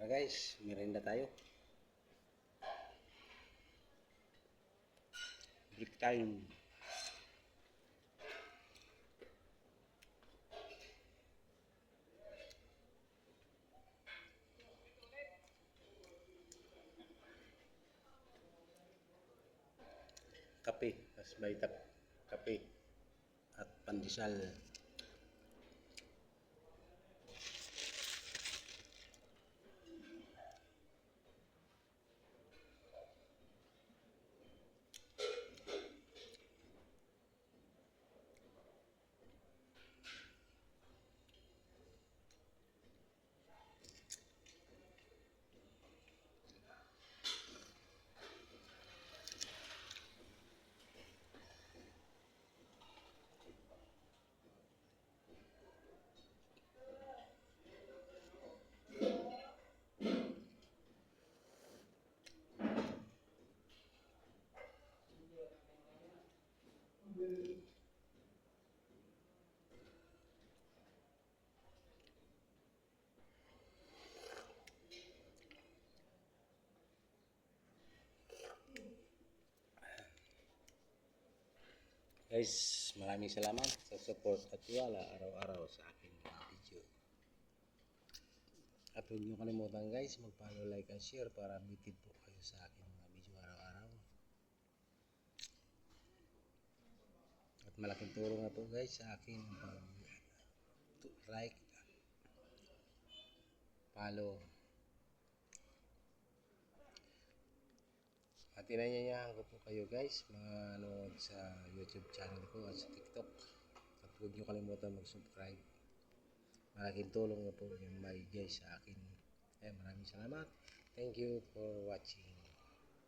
Guys, merenda tayo. Break time. Kape, mas baitap kape at pandesal. Guys, maraming salamat sa support at tiwala araw-araw sa aking mga video. At huwag niyo kalimutan guys, mag-follow, like, and share para updated po kayo sa aking mga video araw-araw. At malaking tulong na po guys sa akin like, follow. At inanyayahan ko po kayo guys manood sa YouTube channel ko at sa TikTok. At huwag niyo kalimutan mag-subscribe. Malaking tulong na po yung may guys sa akin. Maraming salamat. Thank you for watching.